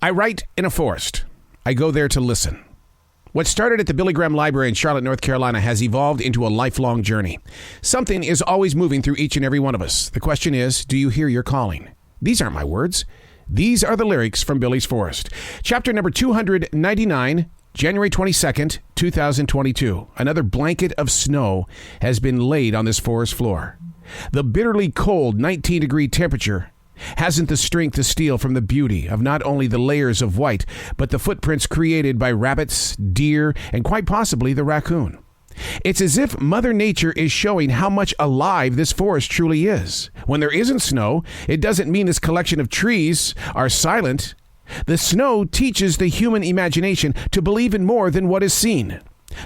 I write in a forest. I go there to listen. What started at the Billy Graham Library in Charlotte, North Carolina has evolved into a lifelong journey. Something is always moving through each and every one of us. The question is, do you hear your calling? These aren't my words. These are the lyrics from Billy's Forest. Chapter number 299, January 22nd, 2022. Another blanket of snow has been laid on this forest floor. The bitterly cold 19-degree temperature hasn't the strength to steal from the beauty of not only the layers of white, but the footprints created by rabbits, deer, and quite possibly the raccoon. It's as if Mother Nature is showing how much alive this forest truly is. When there isn't snow, it doesn't mean this collection of trees are silent. The snow teaches the human imagination to believe in more than what is seen.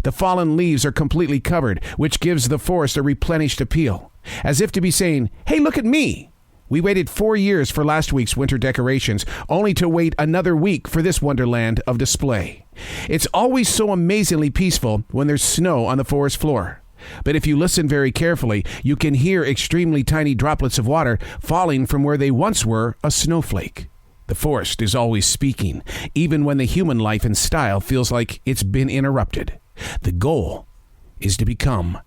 The fallen leaves are completely covered, which gives the forest a replenished appeal, as if to be saying, hey, look at me. We waited 4 years for last week's winter decorations, only to wait another week for this wonderland of display. It's always so amazingly peaceful when there's snow on the forest floor. But if you listen very carefully, you can hear extremely tiny droplets of water falling from where they once were a snowflake. The forest is always speaking, even when the human life and style feels like it's been interrupted. The goal is to become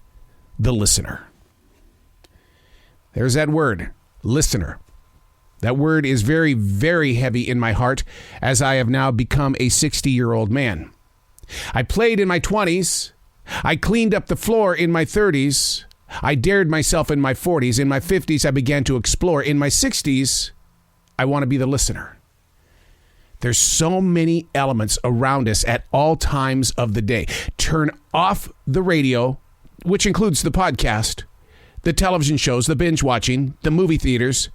the listener. There's that word. Listener. That word is very, very heavy in my heart as I have now become a 60-year-old man. I played in my 20s. I cleaned up the floor in my 30s. I dared myself in my 40s. In my 50s, I began to explore. In my 60s, I want to be the listener. There's so many elements around us at all times of the day. Turn off the radio, which includes the podcast, the television shows, the binge watching, the movie theaters,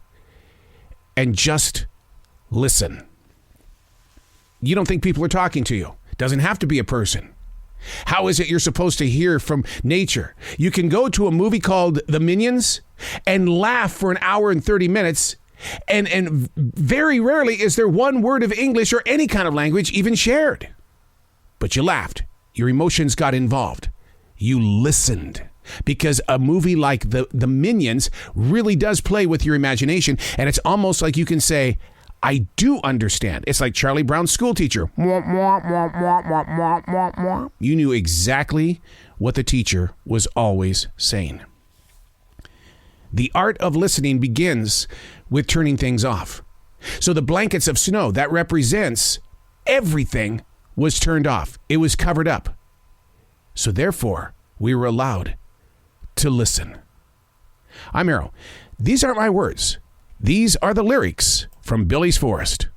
and just listen. You don't think people are talking to you. Doesn't have to be a person. How is it you're supposed to hear from nature? You can go to a movie called The Minions and laugh for an hour and 30 minutes, and very rarely is there one word of English or any kind of language even shared. But you laughed. Your emotions got involved. You listened. Because a movie like the Minions really does play with your imagination, and it's almost like you can say, I do understand. It's like Charlie Brown's school teacher. You knew exactly what the teacher was always saying. The art of listening begins with turning things off. So the blankets of snow, that represents everything, was turned off. It was covered up. So therefore, we were allowed to listen. I'm Arrow. These aren't my words. These are the lyrics from Billy's Forest.